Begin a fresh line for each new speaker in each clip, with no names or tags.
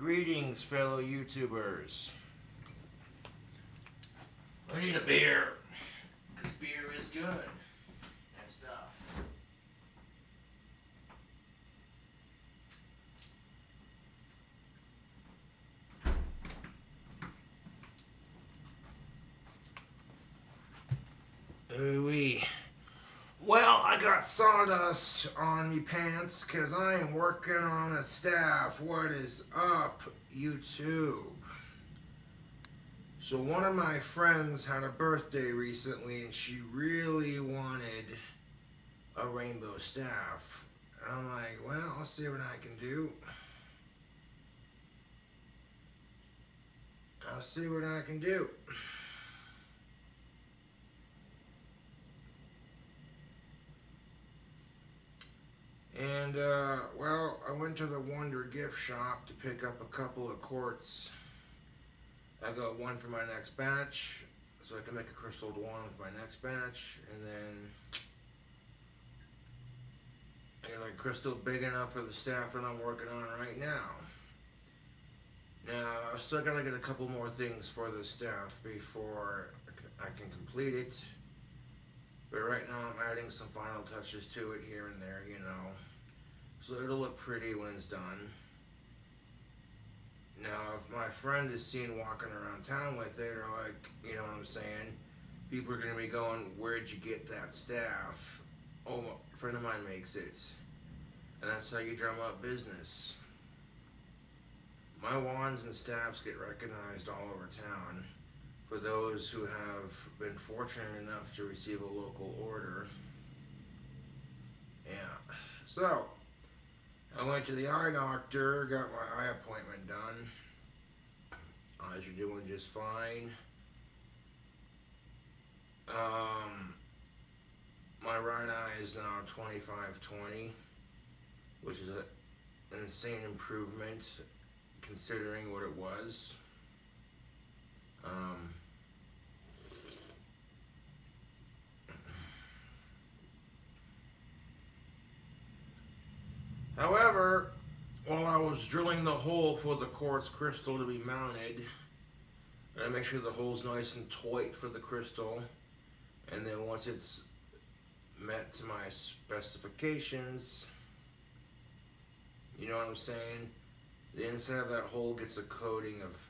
Greetings, fellow YouTubers. I need a beer, because beer is good and stuff. Ooh-wee. Well, I got sawdust on me pants because I am working on a staff. What is up, YouTube? So one of my friends had a birthday recently and she really wanted a rainbow staff. And I'm like, well, I'll see what I can do. I'll see what I can do. And, well, I went to the Wonder gift shop to pick up a couple of quartz. I got one for my next batch, so I can make a crystal wand with my next batch, and then I got a crystal big enough for the staff that I'm working on right now. Now, I still gotta get a couple more things for the staff before I can complete it. But right now I'm adding some final touches to it here and there, you know. So it'll look pretty when it's done. Now, if my friend is seen walking around town with it, or like, you know what I'm saying, people are going to be going, where'd you get that staff? Oh, a friend of mine makes it. And that's how you drum up business. My wands and staffs get recognized all over town for those who have been fortunate enough to receive a local order. Yeah. So, I went to the eye doctor, got my eye appointment done. Eyes are doing just fine. My right eye is now 25/20, which is an insane improvement considering what it was. However, while I was drilling the hole for the quartz crystal to be mounted, I make sure the hole's nice and tight for the crystal, and then once it's met to my specifications, you know what I'm saying, the inside of that hole gets a coating of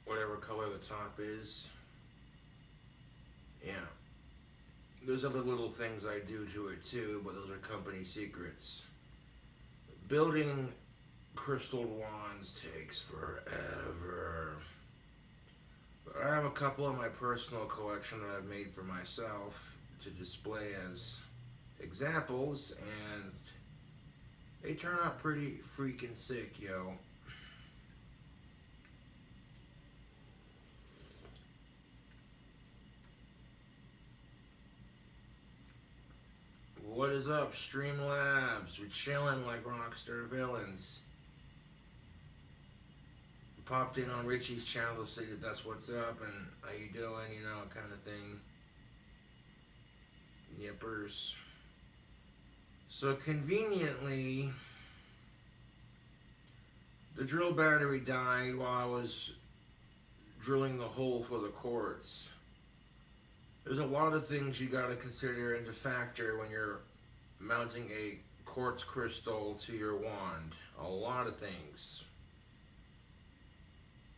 whatever color the top is. Yeah. There's other little things I do to it too, but those are company secrets. Building crystal wands takes forever. But I have a couple in my personal collection that I've made for myself to display as examples, and they turn out pretty freaking sick, yo. What is up, Streamlabs? We're chilling like rockstar villains. Popped in on Richie's channel to say that that's what's up and how you doing, you know, kind of thing. Yippers. So conveniently, the drill battery died while I was drilling the hole for the quartz. There's a lot of things you got to consider and to factor when you're mounting a quartz crystal to your wand. A lot of things.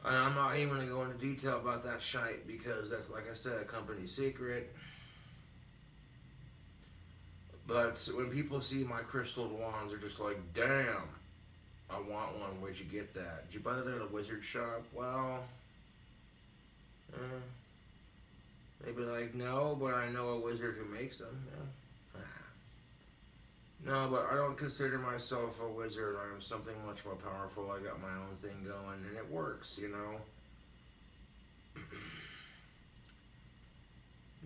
And I'm not even going to go into detail about that shite because that's, like I said, a company secret. But when people see my crystal wands, they're just like, damn, I want one. Where'd you get that? Did you buy that at a wizard shop? Well, they'd be like, no, but I know a wizard who makes them. Yeah. No, but I don't consider myself a wizard. I'm something much more powerful. I got my own thing going, and it works, you know.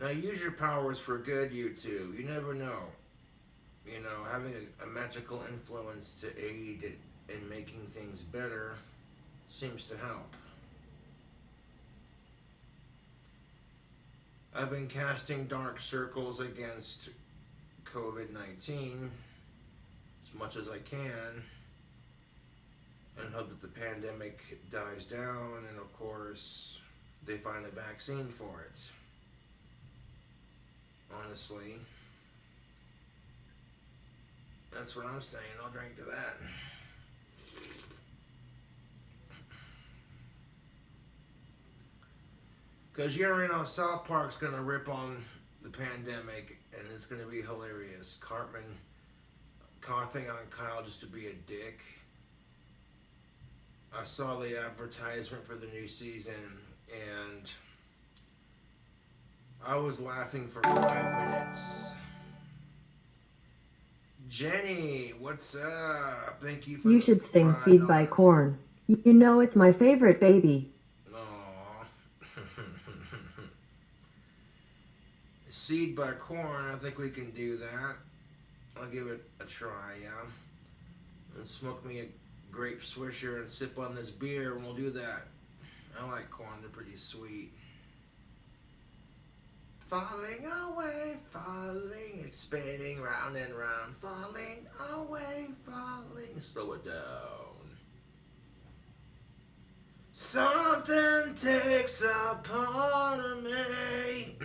Now, use your powers for good, YouTube. You never know. You know, having a magical influence to aid in making things better seems to help. I've been casting dark circles against COVID-19 as much as I can, and hope that the pandemic dies down, and of course, they find a vaccine for it. Honestly, that's what I'm saying. I'll drink to that. Because you already know South Park's going to rip on the pandemic, and it's going to be hilarious. Cartman coughing on Kyle just to be a dick. I saw the advertisement for the new season, and I was laughing for 5 minutes. Jenny, what's up? Thank you for
You should sing Seed by Corn. You know it's my favorite, baby.
Aww. Seed by Corn, I think we can do that. I'll give it a try, yeah. And smoke me a grape swisher and sip on this beer, and we'll do that. I like corn, they're pretty sweet. Falling away, falling, it's spinning round and round. Falling away, falling, slow it down. Something takes a part of me.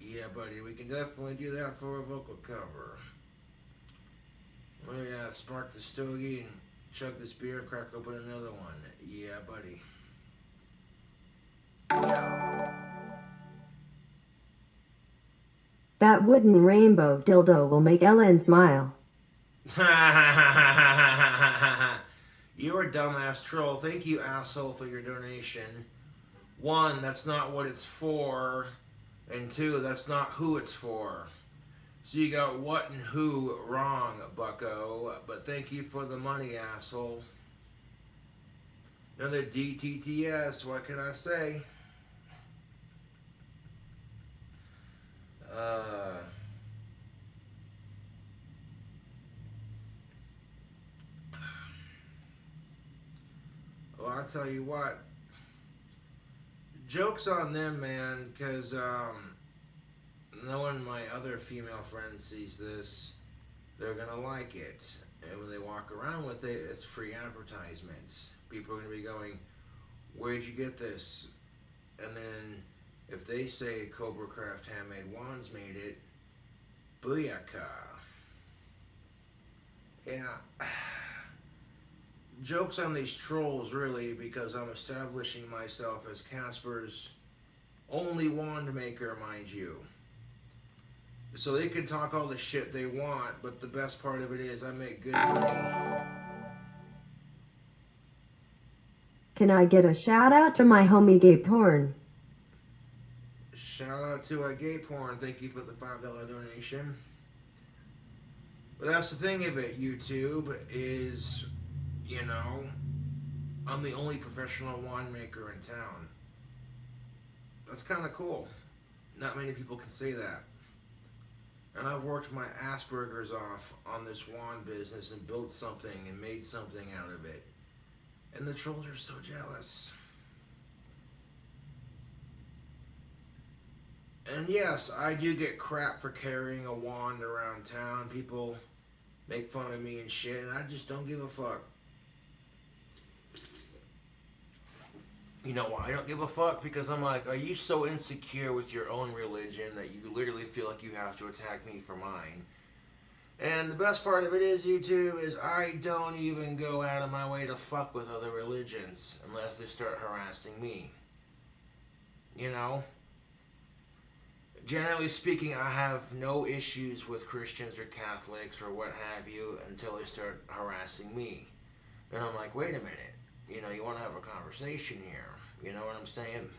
Yeah, buddy, we can definitely do that for a vocal cover. Oh yeah, spark the stogie and chug this beer and crack open another one. Yeah, buddy.
That wooden rainbow dildo will make Ellen smile.
You're a dumbass troll. Thank you, asshole, for your donation. 1, that's not what it's for. And 2, that's not who it's for. So you got what and who wrong, bucko. But thank you for the money, asshole. Another DTTS, what can I say? Well, I'll tell you what. Joke's on them, man, because knowing my other female friend sees this, they're going to like it. And when they walk around with it, it's free advertisements. People are going to be going, where'd you get this? And then if they say Cobra Craft Handmade Wands made it, booyaka. Yeah. Joke's on these trolls, really, because I'm establishing myself as Casper's only wand maker, mind you. So they can talk all the shit they want, but the best part of it is I make good money.
Can I get a shout out to my homie Gay Porn?
Shout out to Gay Porn. Thank you for the $5 donation. But that's the thing of it, YouTube, is, you know, I'm the only professional wand maker in town. That's kind of cool. Not many people can say that. And I've worked my Asperger's off on this wand business and built something and made something out of it. And the trolls are so jealous. And yes, I do get crap for carrying a wand around town. People make fun of me and shit, and I just don't give a fuck. You know why I don't give a fuck? Because I'm like, are you so insecure with your own religion that you literally feel like you have to attack me for mine? And the best part of it is, YouTube, is I don't even go out of my way to fuck with other religions unless they start harassing me. You know? Generally speaking, I have no issues with Christians or Catholics or what have you until they start harassing me. And I'm like, wait a minute. You know, you want to have a conversation here. You know what I'm saying?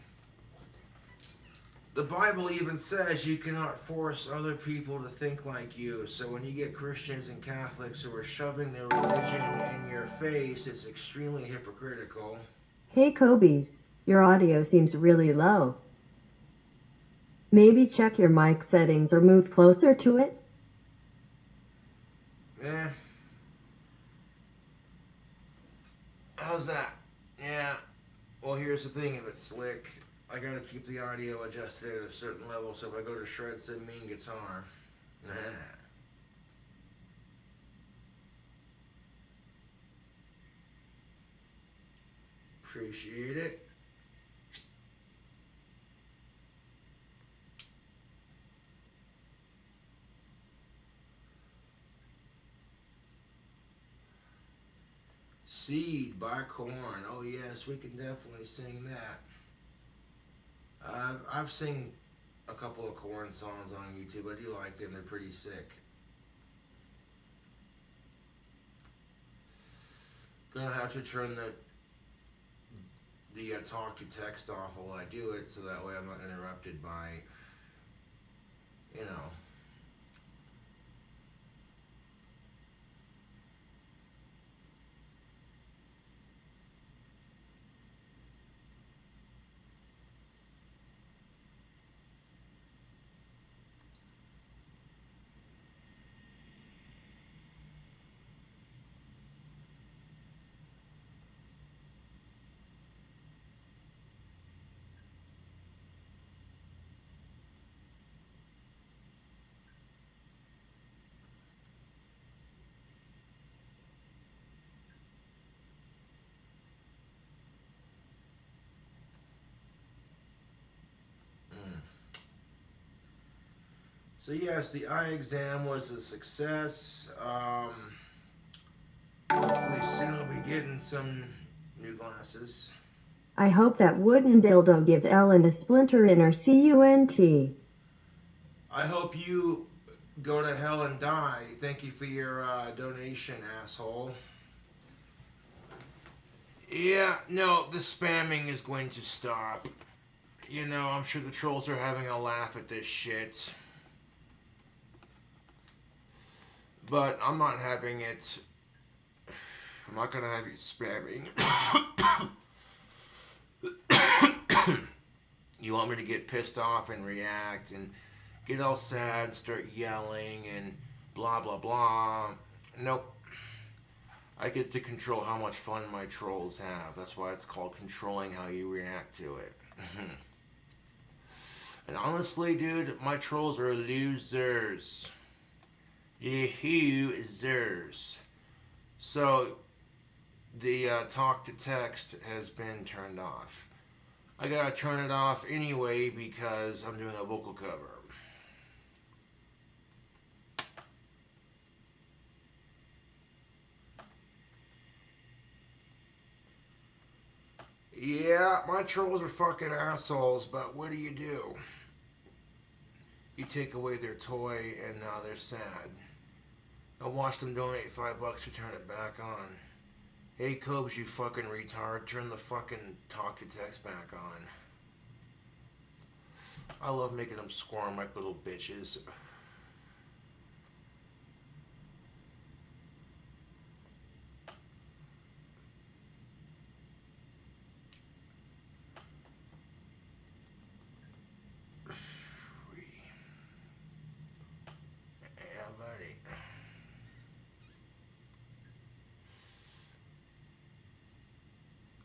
The Bible even says you cannot force other people to think like you. So when you get Christians and Catholics who are shoving their religion in your face, it's extremely hypocritical.
Hey Kobe's, your audio seems really low. Maybe check your mic settings or move closer to it?
How's that? Yeah. Well, here's the thing. If it's slick, I gotta keep the audio adjusted at a certain level. So if I go to shred some mean guitar, nah. Appreciate it. Seed by Corn. Oh yes, we can definitely sing that. I've sing a couple of Corn songs on YouTube. I do like them. They're pretty sick. Gonna have to turn the talk to text off while I do it, so that way I'm not interrupted by, you know. Mm. So yes, the eye exam was a success. Hopefully soon I'll be getting some new glasses.
I hope that wooden dildo gives Ellen a splinter in her cunt.
I hope you go to hell and die. Thank you for your donation, asshole. Yeah, no, the spamming is going to stop. You know, I'm sure the trolls are having a laugh at this shit. But I'm not having it. I'm not gonna have you spamming. You want me to get pissed off and react and get all sad, start yelling and blah blah blah. Nope. I get to control how much fun my trolls have. That's why it's called controlling how you react to it. And honestly, dude, my trolls are losers. Losers. So, the talk to text has been turned off. I gotta turn it off anyway because I'm doing a vocal cover. Yeah, my trolls are fucking assholes, but what do? You take away their toy and now they're sad. I watched them donate $5 to turn it back on. Hey Cobes, you fucking retard, turn the fucking talk to text back on. I love making them squirm like little bitches. Yeah, buddy.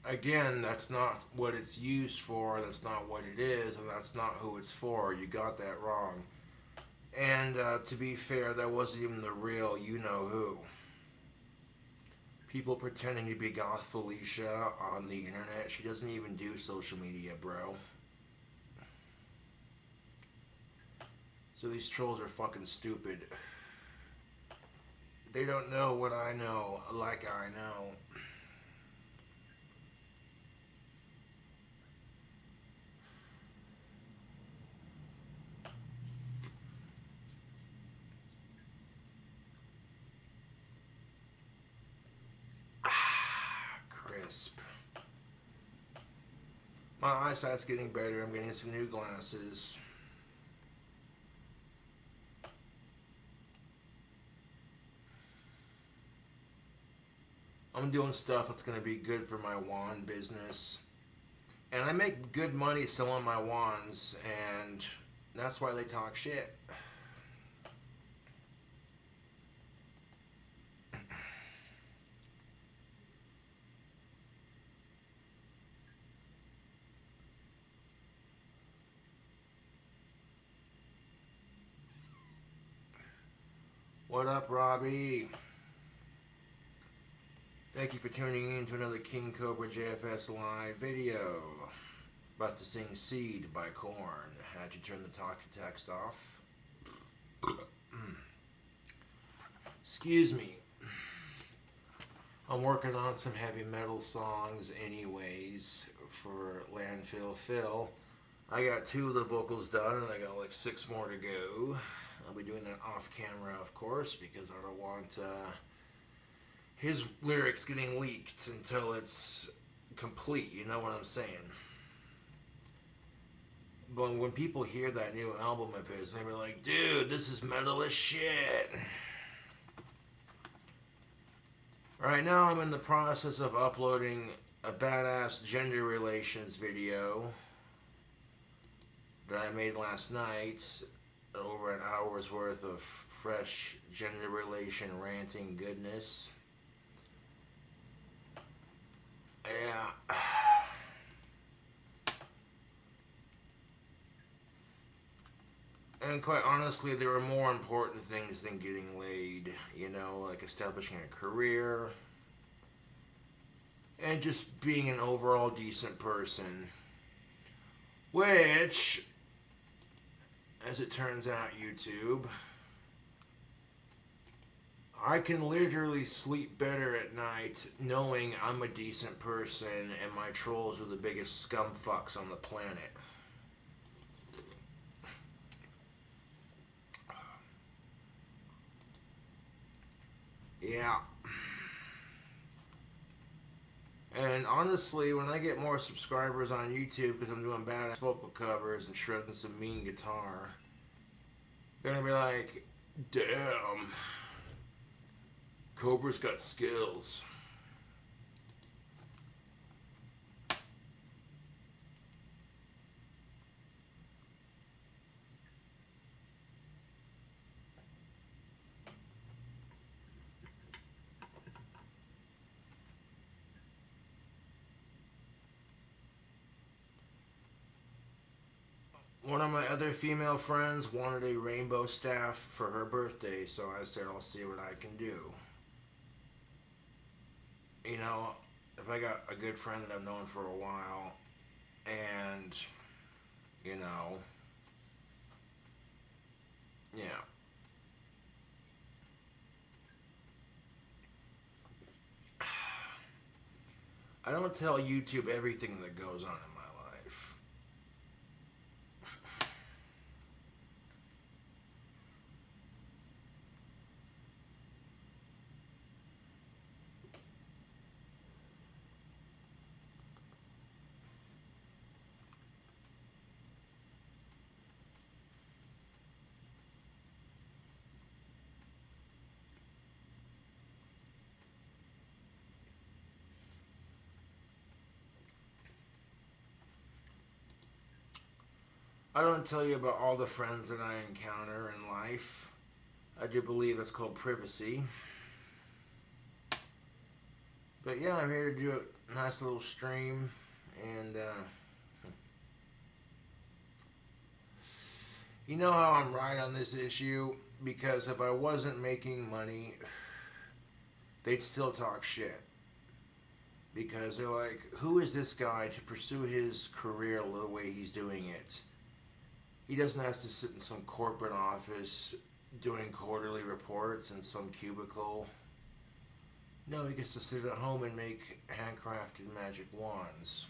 Again, that's not what it's used for, that's not what it is, and that's not who it's for. You got that wrong. And to be fair, that wasn't even the real you-know-who. People pretending to be Goth Felicia on the internet. She doesn't even do social media, bro. So these trolls are fucking stupid. They don't know what I know like I know. Crisp. My eyesight's getting better. I'm getting some new glasses. I'm doing stuff that's going to be good for my wand business. And I make good money selling my wands, and that's why they talk shit. What up, Robbie? Thank you for tuning in to another King Cobra JFS live video. About to sing Seed by Korn. Had to turn the talk to text off. Excuse me. I'm working on some heavy metal songs anyways for Landfill Phil. I got 2 of the vocals done and I got like 6 more to go. I'll be doing that off camera, of course, because I don't want his lyrics getting leaked until it's complete, you know what I'm saying? But when people hear that new album of his, they were like, dude, this is metal as shit. Right now I'm in the process of uploading a badass gender relations video that I made last night. Over an hour's worth of fresh gender relation ranting goodness. Yeah. And quite honestly, there are more important things than getting laid, you know, like establishing a career and just being an overall decent person. Which, as it turns out, YouTube, I can literally sleep better at night knowing I'm a decent person and my trolls are the biggest scum fucks on the planet. Yeah. And honestly, when I get more subscribers on YouTube because I'm doing badass vocal covers and shredding some mean guitar, they're gonna be like, damn, Cobra's got skills. One of my other female friends wanted a rainbow staff for her birthday, so I said I'll see what I can do. You know, if I got a good friend that I've known for a while, and, you know, yeah. I don't tell YouTube everything that goes on in my life. I don't tell you about all the friends that I encounter in life. I do believe it's called privacy. But yeah, I'm here to do a nice little stream, and you know how I'm right on this issue, because if I wasn't making money, they'd still talk shit. Because they're like, who is this guy to pursue his career the way he's doing it? He doesn't have to sit in some corporate office doing quarterly reports in some cubicle. No, he gets to sit at home and make handcrafted magic wands.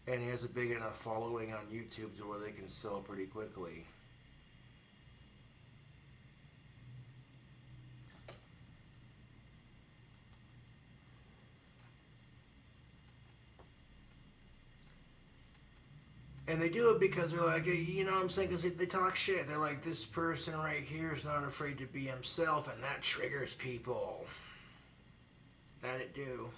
And he has a big enough following on YouTube to where they can sell pretty quickly. And they do it because they're like, you know what I'm saying? Because they talk shit. They're like, this person right here is not afraid to be himself, and that triggers people. That it do.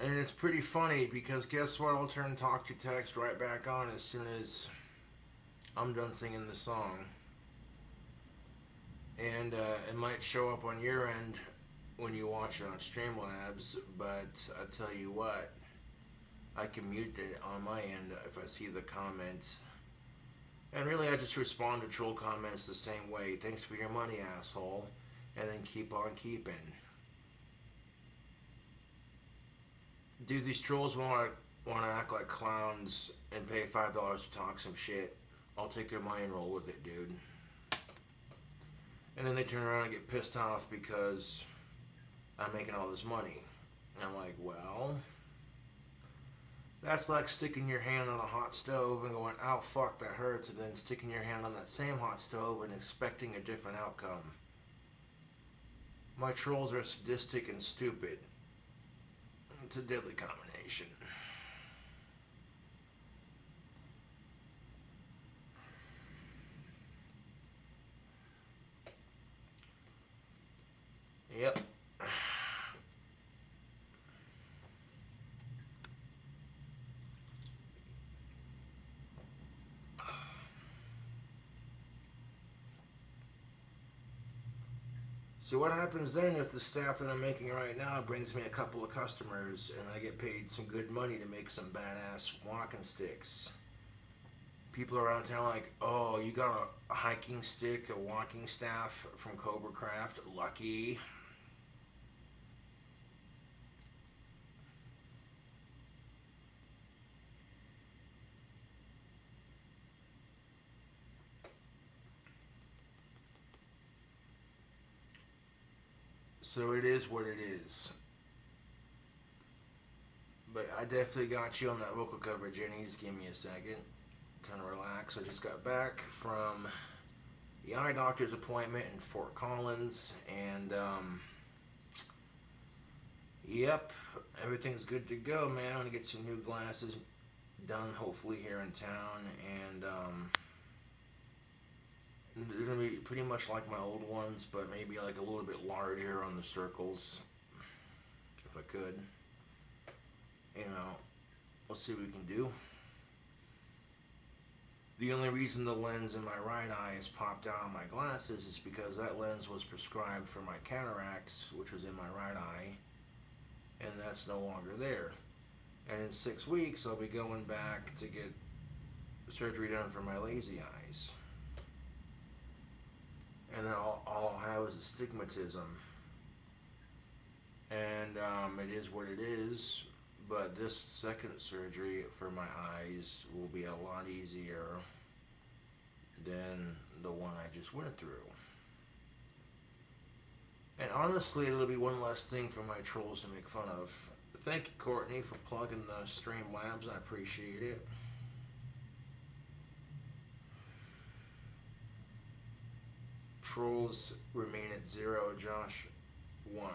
And it's pretty funny because guess what? I'll turn talk to text right back on as soon as I'm done singing the song. And it might show up on your end when you watch it on Streamlabs, but I tell you what, I can mute it on my end if I see the comments. And really, I just respond to troll comments the same way. Thanks for your money, asshole. And then keep on keeping. Dude, these trolls want to act like clowns and pay $5 to talk some shit. I'll take their money and roll with it, dude. And then they turn around and get pissed off because I'm making all this money. And I'm like, well, that's like sticking your hand on a hot stove and going, ow, fuck, that hurts, and then sticking your hand on that same hot stove and expecting a different outcome. My trolls are sadistic and stupid. It's a deadly combination. Yep. See, what happens then if the staff that I'm making right now brings me a couple of customers and I get paid some good money to make some badass walking sticks? People around town are like, oh, you got a hiking stick, a walking staff from Cobra Craft? Lucky. So it is what it is. But I definitely got you on that vocal coverage, Jenny. Just give me a second. Kind of relax. I just got back from the eye doctor's appointment in Fort Collins, and yep, everything's good to go, man. I'm gonna get some new glasses done, hopefully here in town, and they're gonna be pretty much like my old ones, but maybe like a little bit larger on the circles, if I could. You know, we'll see what we can do. The only reason the lens in my right eye is popped out on my glasses is because that lens was prescribed for my cataracts, which was in my right eye, and that's no longer there. And in 6 weeks, I'll be going back to get surgery done for my lazy eyes. And then all I'll have is astigmatism. And it is what it is. But this second surgery for my eyes will be a lot easier than the one I just went through. And honestly, it'll be one less thing for my trolls to make fun of. Thank you, Courtney, for plugging the Streamlabs. I appreciate it. Trolls remain at 0, Josh 1.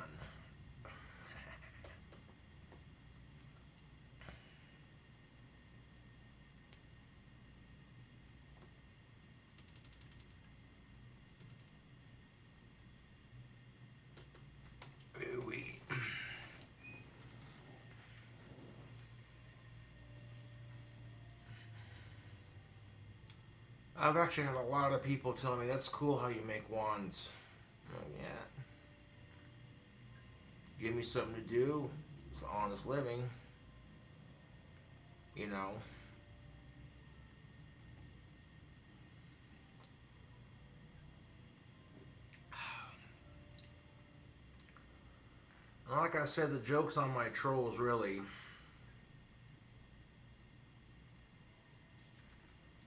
I've actually had a lot of people tell me, that's cool how you make wands. Oh, yeah. Give me something to do. It's honest living. You know. Like I said, the joke's on my trolls, really.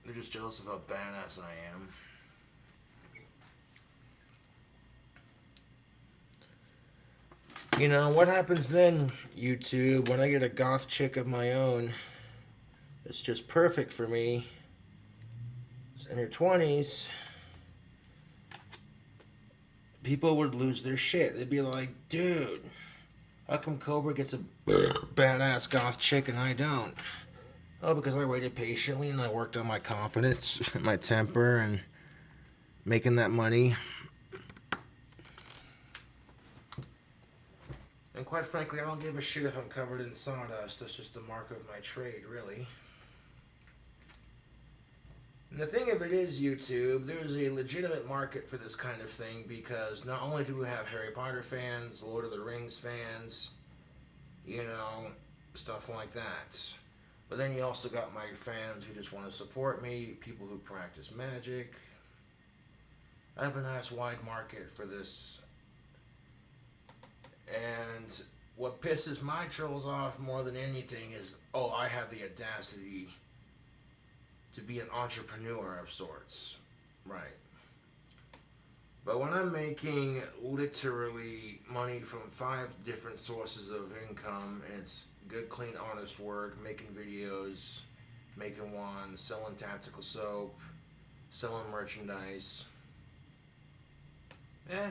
They're just jealous of how badass I am. You know, what happens then, YouTube, when I get a goth chick of my own? It's just perfect for me. It's in her 20s. People would lose their shit. They'd be like, dude, how come Cobra gets a badass goth chick and I don't? Oh, because I waited patiently and I worked on my confidence, my temper, and making that money. And quite frankly, I don't give a shit if I'm covered in sawdust. That's just the mark of my trade, really. And the thing of it is, YouTube, there's a legitimate market for this kind of thing because not only do we have Harry Potter fans, Lord of the Rings fans, you know, stuff like that. But then you also got my fans who just want to support me, people who practice magic. I have a nice wide market for this. And what pisses my trolls off more than anything is, oh, I have the audacity to be an entrepreneur of sorts. Right. But when I'm making literally money from 5 different sources of income, and it's good, clean, honest work, making videos, making wands, selling tactical soap, selling merchandise, eh.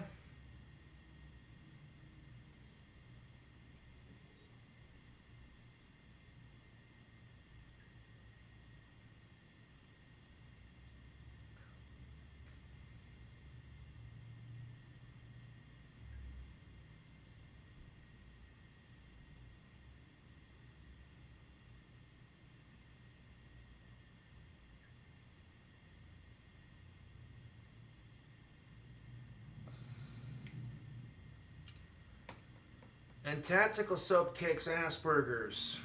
And tactical soap kicks Asperger's.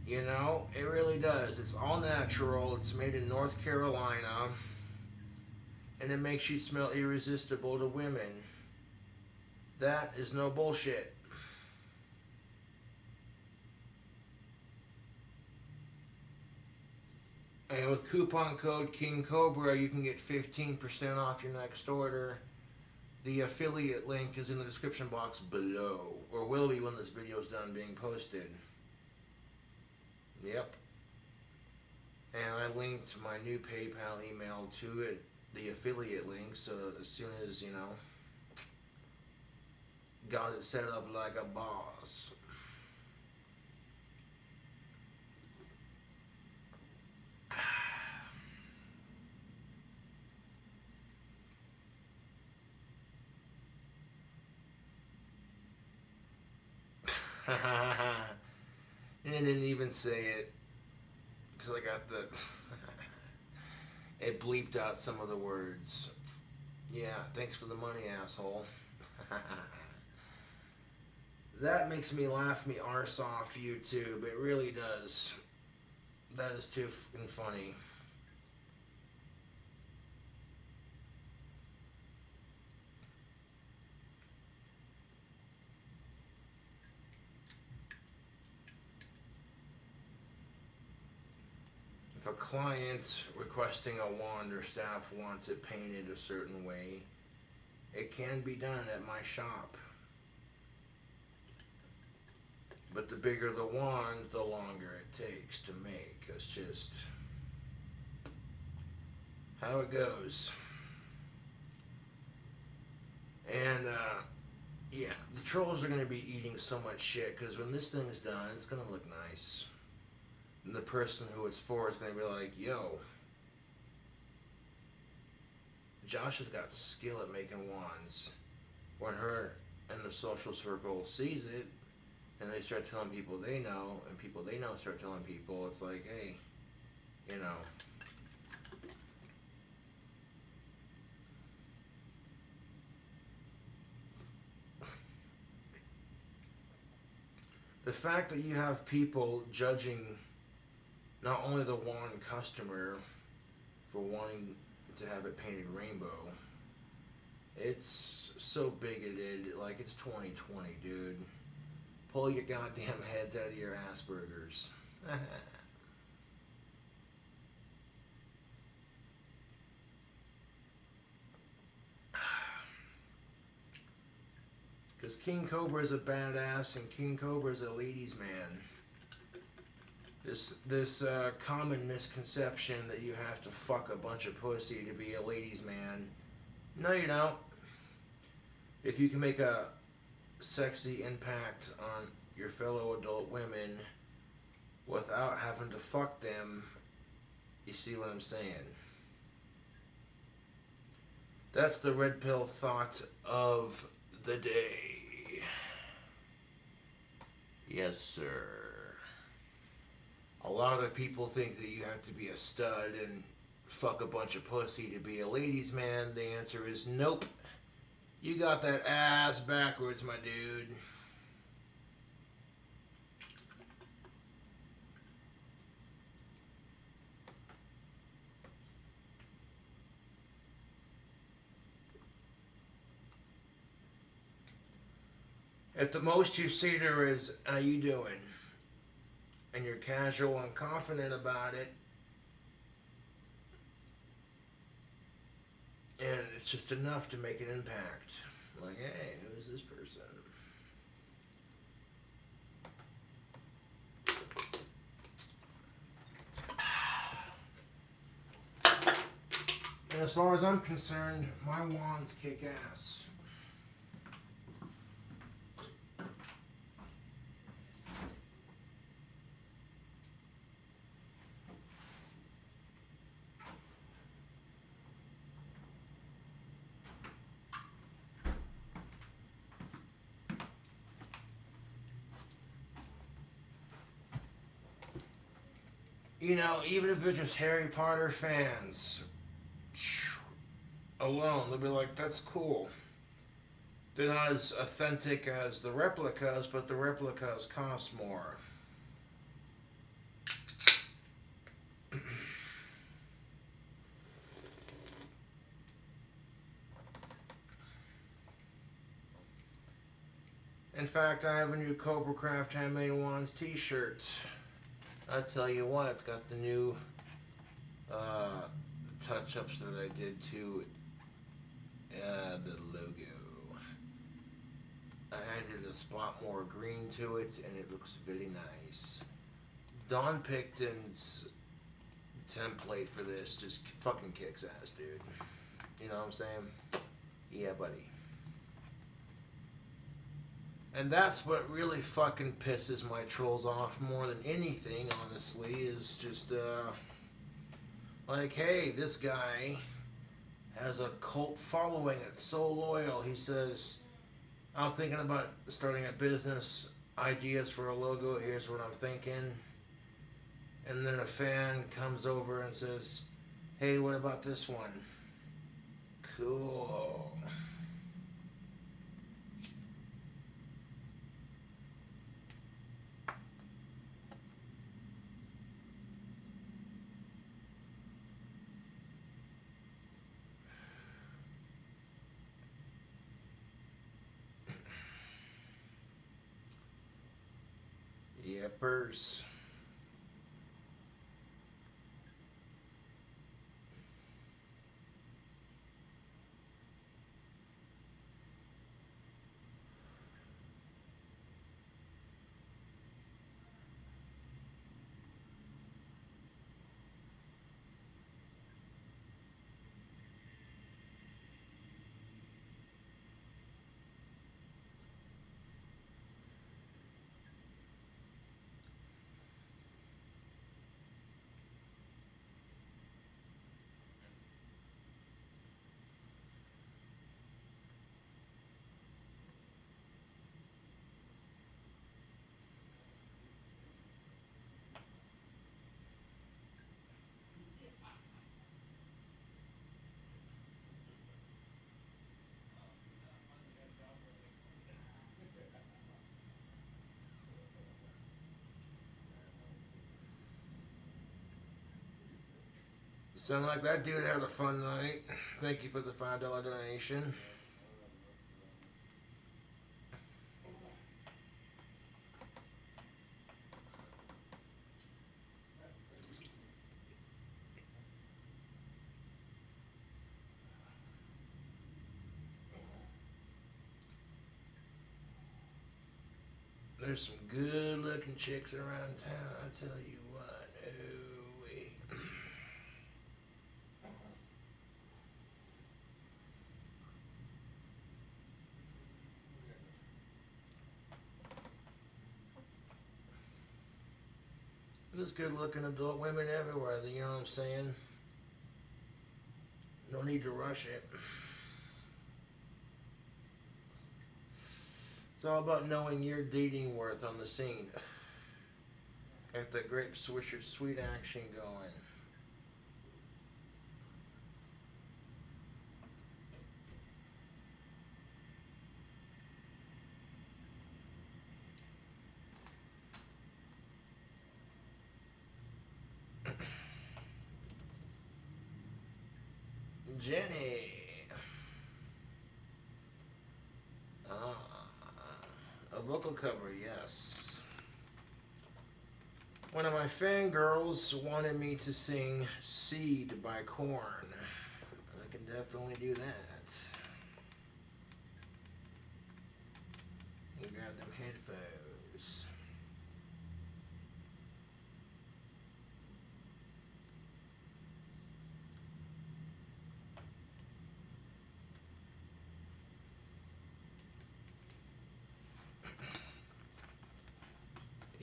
You know, it really does. It's all natural. It's made in North Carolina. And it makes you smell irresistible to women. That is no bullshit. And with coupon code King Cobra, you can get 15% off your next order. The affiliate link is in the description box below, or will be when this video is done being posted. Yep. And I linked my new PayPal email to it, the affiliate link, so as soon as, you know, got it set up like a boss. And I didn't even say it because I got the it bleeped out some of the words. Yeah, thanks for the money, asshole. That makes me laugh me arse off, YouTube. It really does. That is too fucking funny. If a client requesting a wand or staff wants it painted a certain way, it can be done at my shop. But the bigger the wand, the longer it takes to make. It's just how it goes. And yeah, the trolls are going to be eating so much shit because when this thing is done, it's going to look nice. And the person who it's for is going to be like, yo, Josh has got skill at making wands. When her and the social circle sees it, and they start telling people they know, and people they know start telling people, it's like, hey, you know. The fact that you have people judging not only the wand customer for wanting to have it painted rainbow, it's so bigoted, like it's 2020, dude. Pull your goddamn heads out of your Asperger's. Because King Cobra is a badass and King Cobra is a ladies' man. This common misconception that you have to fuck a bunch of pussy to be a ladies' man. No, you don't. If you can make a sexy impact on your fellow adult women without having to fuck them, you see what I'm saying? That's the red pill thought of the day. Yes, sir. A lot of people think that you have to be a stud and fuck a bunch of pussy to be a ladies' man. The answer is nope. You got that ass backwards, my dude. At the most you see there is, how you doing? And you're casual and confident about it. And it's just enough to make an impact. Like, hey, who's this person? And as far as I'm concerned, my wands kick ass. You know, even if they're just Harry Potter fans alone, they'll be like, that's cool. They're not as authentic as the replicas, but the replicas cost more. In fact, I have a new Cobra Craft Handmade Wands t-shirt. I tell you what, it's got the new touch-ups that I did to the logo. I added a spot more green to it, and it looks very nice. Don Picton's template for this just fucking kicks ass, dude. You know what I'm saying? Yeah, buddy. And that's what really fucking pisses my trolls off more than anything, honestly, is just, like, hey, this guy has a cult following that's so loyal. He says, I'm thinking about starting a business, ideas for a logo, here's what I'm thinking. And then a fan comes over and says, hey, what about this one? Cool. Yippers. Sound like that dude had a fun night. Thank you for the $5 donation. There's some good looking chicks around town, I tell you what. Oh, wait. There's good looking adult women everywhere, you know what I'm saying? No need to rush it. It's all about knowing your dating worth on the scene. Got the grape swisher sweet action going. Jenny. A vocal cover, yes. One of my fangirls wanted me to sing Seed by Korn. I can definitely do that. You got them headphones.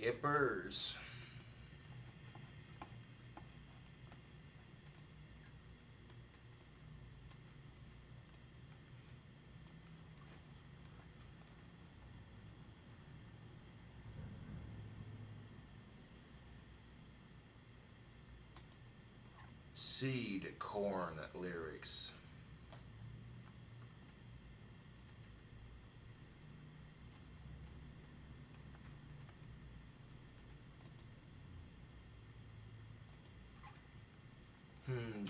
Yippers. Seed Korn lyrics.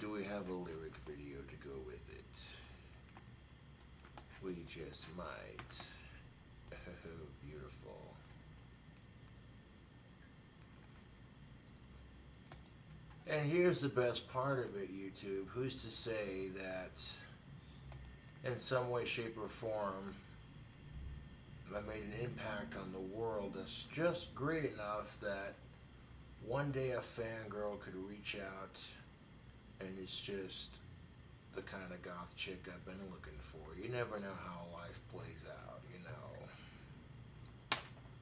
Do we have a lyric video to go with it? We just might. Oh, beautiful. And here's the best part of it, YouTube. Who's to say that in some way, shape, or form I made an impact on the world that's just great enough that one day a fangirl could reach out and it's just the kind of goth chick I've been looking for. You never know how life plays out, you know.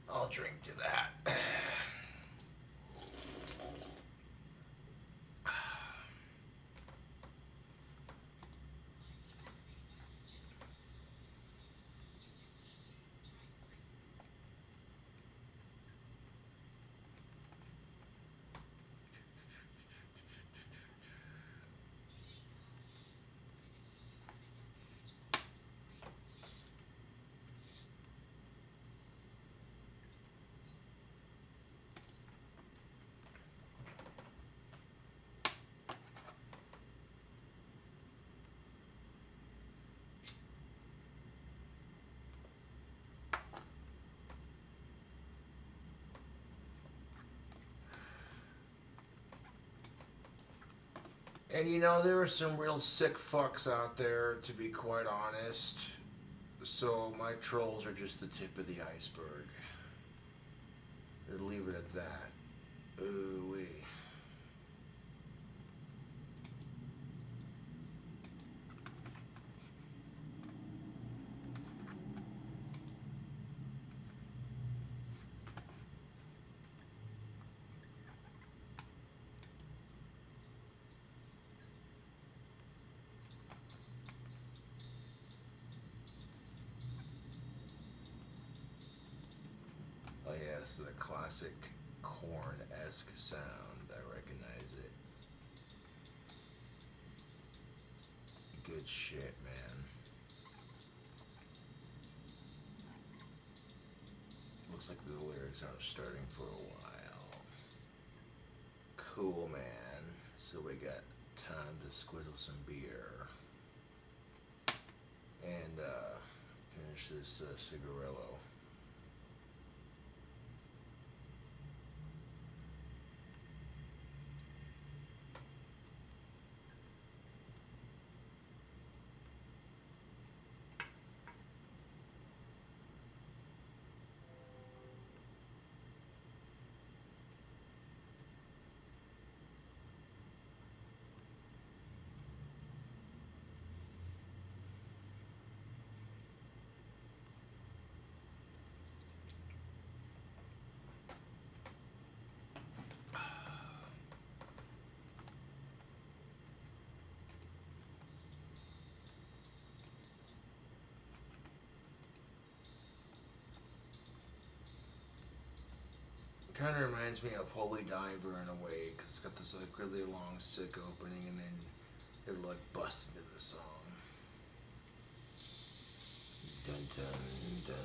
I'll drink to that. And you know, there are some real sick fucks out there, to be quite honest. So my trolls are just the tip of the iceberg. I'll leave it at that. Ooh-wee. Oh yes, the classic Korn-esque sound. I recognize it. Good shit, man. Looks like the lyrics aren't starting for a while. Cool, man. So we got time to squizzle some beer. And finish this cigarillo. kind of reminds me of Holy Diver in a way, because it's got this like really long, sick opening, and then it'll like bust into the song. Dun dun dun.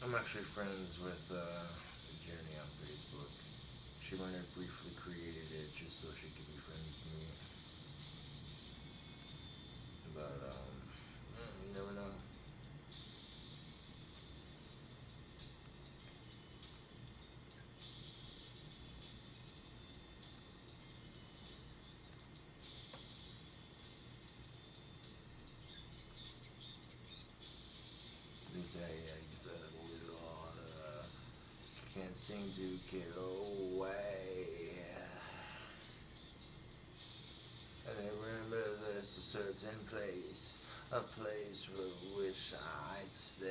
I'm actually friends with Jenny on Facebook. She might have briefly created it just so she could be friends with me. But, you never know. He's a little, can't seem to get away. And I remember there's a certain place, a place for which I'd stay.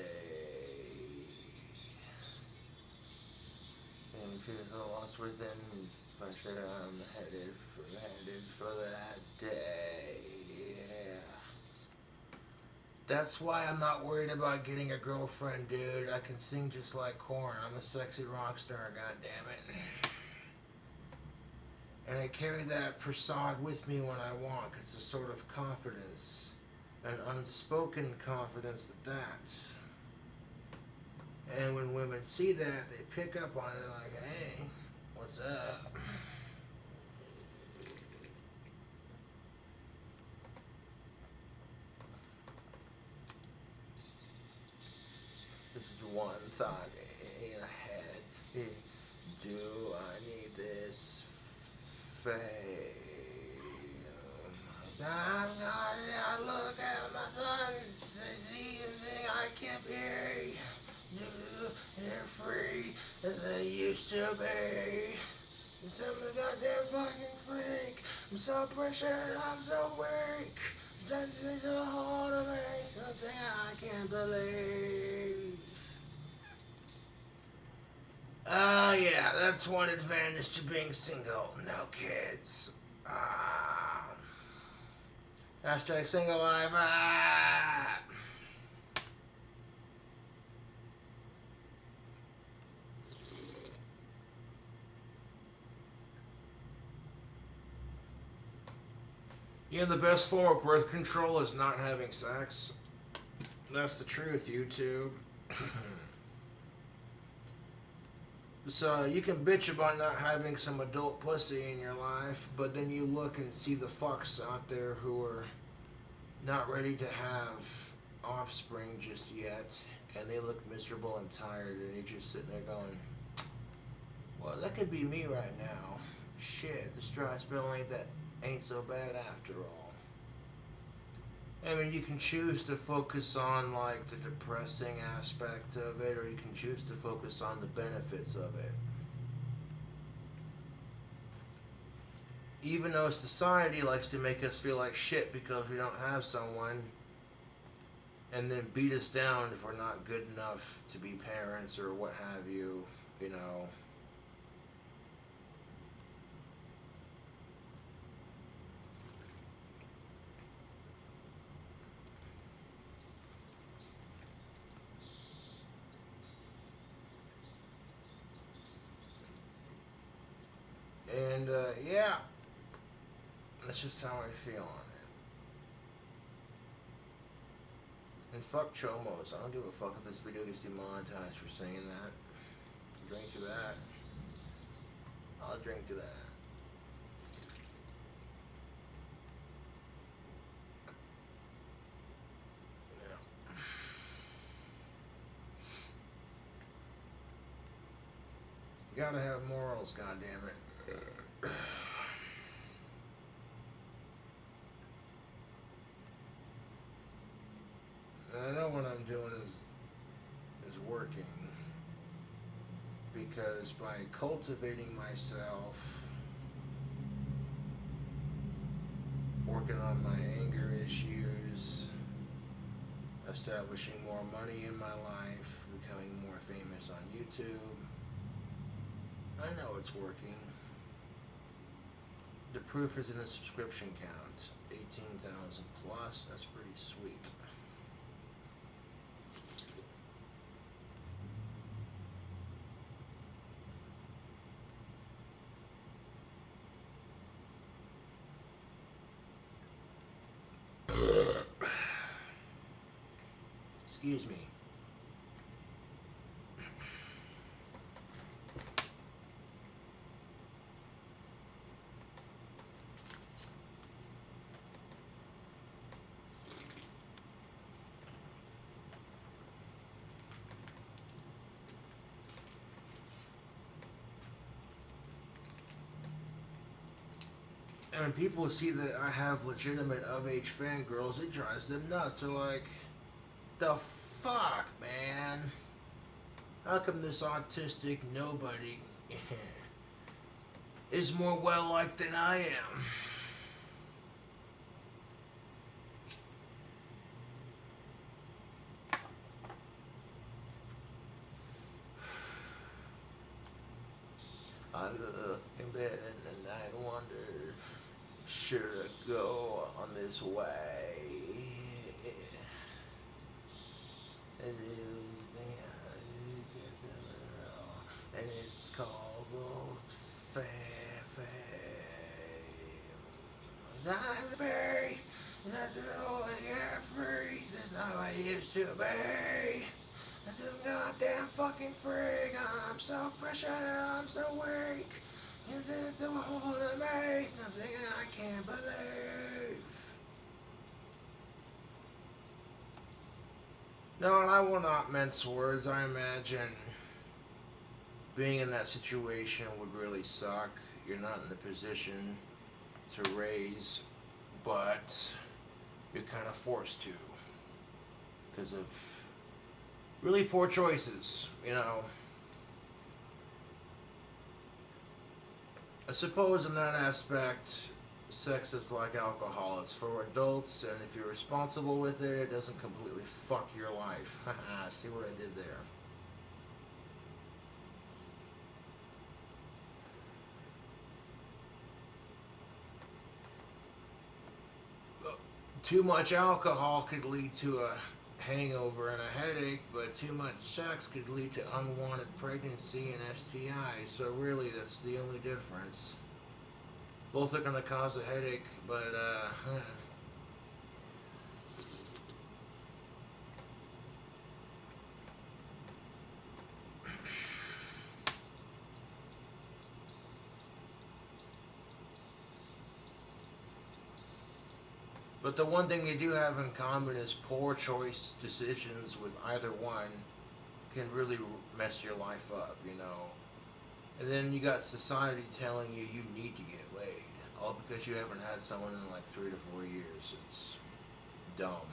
And feels lost within, but sure I'm headed for that day. Yeah. That's why I'm not worried about getting a girlfriend, dude. I can sing just like Korn. I'm a sexy rock star, goddammit. And I carry that facade with me when I walk. It's a sort of confidence. An unspoken confidence at that. And when women see that, they pick up on it like, hey, what's up? This is one thought in my head. Do I need this fame? I'm gonna look at my son, see everything I can't be. They're free as they used to be. I'm a goddamn fucking freak. I'm so pressured, I'm so weak. That's so hard to make something I can't believe. Yeah, that's one advantage to being single. No kids. Hashtag single life. You know, the best form of birth control is not having sex. That's the truth, YouTube. So you can bitch about not having some adult pussy in your life, but then you look and see the fucks out there who are not ready to have offspring just yet, and they look miserable and tired, and you're just sitting there going, well, that could be me right now. Shit, this dry spell ain't so bad after all. I mean, you can choose to focus on like the depressing aspect of it, or you can choose to focus on the benefits of it. Even though society likes to make us feel like shit because we don't have someone, and then beat us down if we're not good enough to be parents or what have you, you know. And, yeah, that's just how I feel on it. And fuck chomos. I don't give a fuck if this video gets demonetized for saying that. Drink to that. I'll drink to that. Yeah. You gotta have morals, goddammit. I know what I'm doing is working, because by cultivating myself, working on my anger issues, establishing more money in my life, becoming more famous on YouTube, I know it's working. The proof is in the subscription count. 18,000 plus. That's pretty sweet. Excuse me. And when people see that I have legitimate of age fangirls, it drives them nuts. They're like, the fuck, man? How come this autistic nobody is more well liked than I am? I look in bed in the night, wonder, should I go on this way? And it's called fame. I'm buried, not only free, that's how I used to be. I'm goddamn fucking freak. I'm so precious, I'm so weak. It's a hold of me, something I can't believe. No, and I will not mince words. I imagine being in that situation would really suck. You're not in the position to raise, but you're kind of forced to because of really poor choices, you know. I suppose in that aspect, sex is like alcohol. It's for adults, and if you're responsible with it, it doesn't completely fuck your life. See what I did there? Too much alcohol could lead to a hangover and a headache, but too much sex could lead to unwanted pregnancy and STIs. So really, that's the only difference. Both are going to cause a headache, but but the one thing they do have in common is poor choice decisions with either one can really mess your life up, you know. And then you got society telling you you need to get laid, all because you haven't had someone in like 3 to 4 years. It's dumb.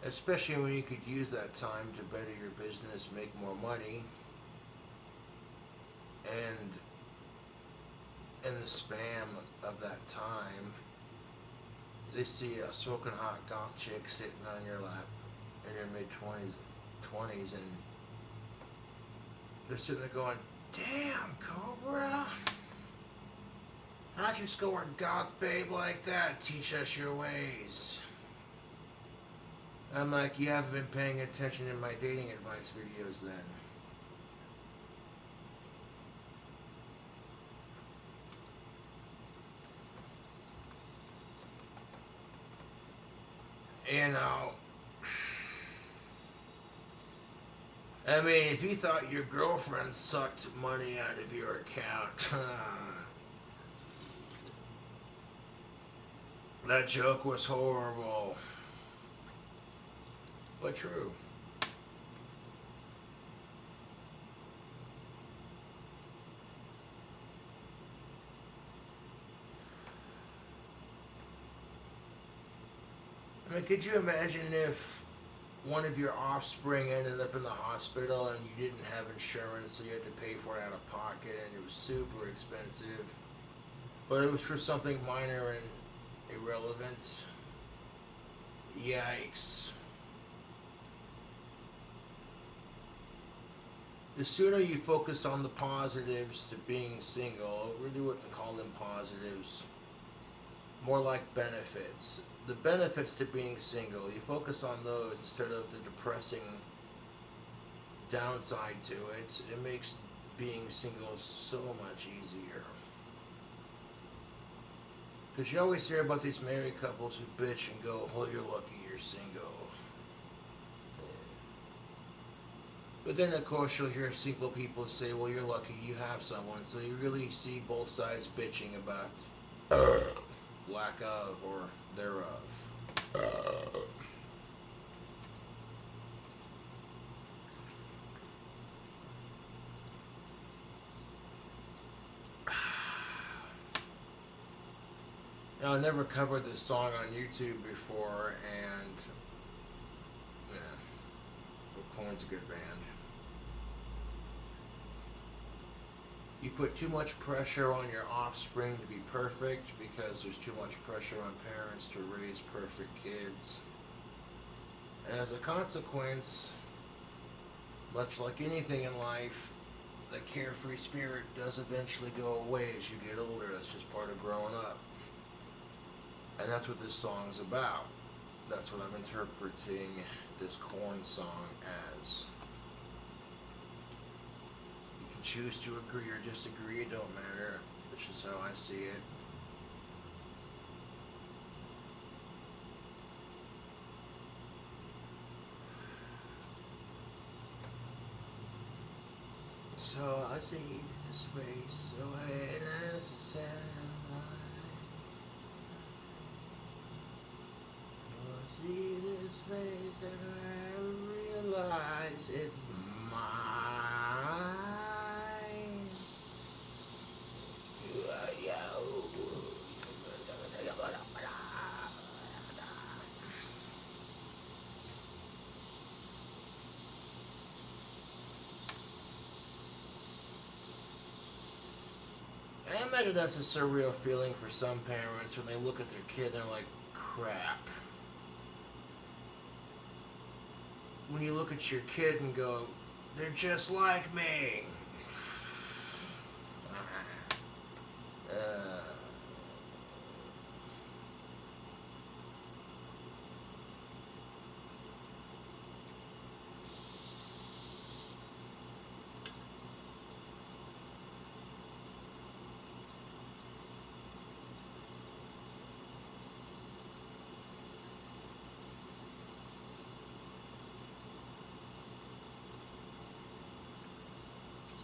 Especially when you could use that time to better your business, make more money, and in the spam of that time, they see a smoking hot goth chick sitting on your lap in your mid-20s, and they're sitting there going, damn, Cobra, how'd you score a goth babe like that? Teach us your ways. I'm like, you haven't been paying attention in my dating advice videos then. You know, I mean, if you thought your girlfriend sucked money out of your account, that joke was horrible, but true. I mean, could you imagine if one of your offspring ended up in the hospital and you didn't have insurance, so you had to pay for it out of pocket, and it was super expensive, but it was for something minor and irrelevant? Yikes. The sooner you focus on the positives to being single, I really wouldn't call them positives, more like benefits. The benefits to being single, you focus on those instead of the depressing downside to it. It makes being single so much easier. Because you always hear about these married couples who bitch and go, oh, you're lucky you're single. But then, of course, you'll hear single people say, well, you're lucky you have someone. So you really see both sides bitching about lack of or thereof. Now, I never covered this song on YouTube before, and yeah, Coin's a good band. You put too much pressure on your offspring to be perfect because there's too much pressure on parents to raise perfect kids. And as a consequence, much like anything in life, the carefree spirit does eventually go away as you get older. That's just part of growing up. And that's what this song's about. That's what I'm interpreting this Korn song as. You can choose to agree or disagree, it don't matter. It's just how I see it. So I see his face away as a satellite. I see this face and I realize it's mine. I imagine that's a surreal feeling for some parents when they look at their kid and they're like, crap. When you look at your kid and go, they're just like me.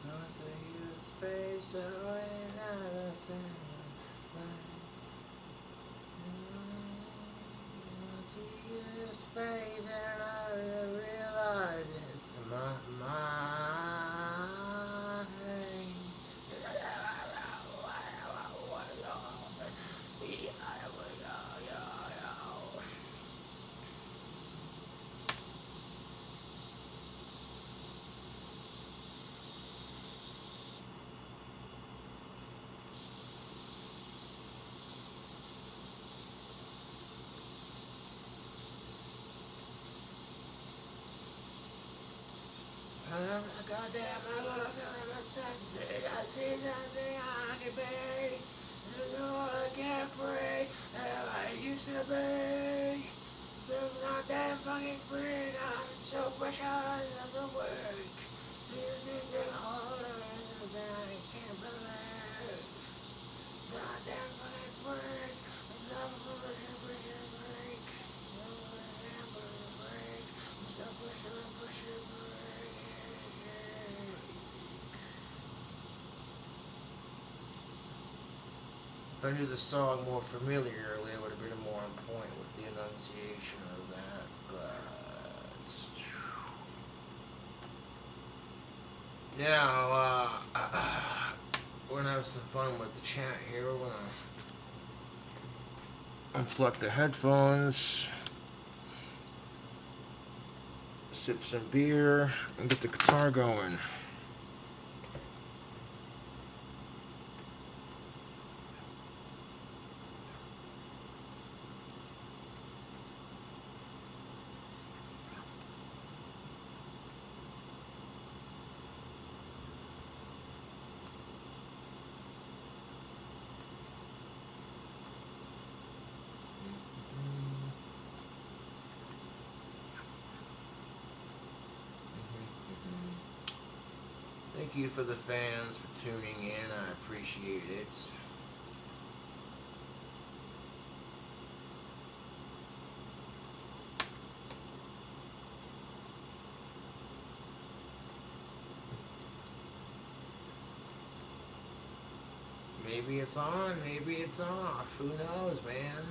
I see his face away now I see his face and I realize it's mine. Goddamn, I look at my senses. I see something I can be. There's no one carefree that I used to be. I'm not that fucking free. I'm so precious of the work. All of it that I can't believe. Goddamn fucking freak. I'm so pushing break. I'm so pushing break. If I knew the song more familiarly, I would have been more on point with the enunciation of that, but... Now, we're gonna have some fun with the chat here. We're gonna unplug the headphones, sip some beer, and get the guitar going. thank you for the fans for tuning in. I appreciate it. Maybe it's on, maybe it's off. Who knows, man?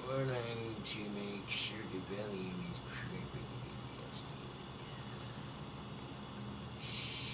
We're going to make sure the volume is properly adjusted. Sweet.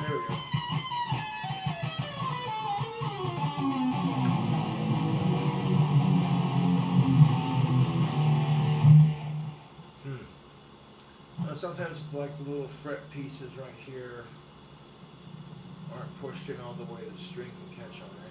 There we go. Now sometimes like the little fret pieces right here aren't pushed in all the way the string can catch on it.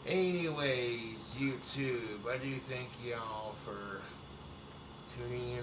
Anyways, YouTube, I do thank y'all for tuning in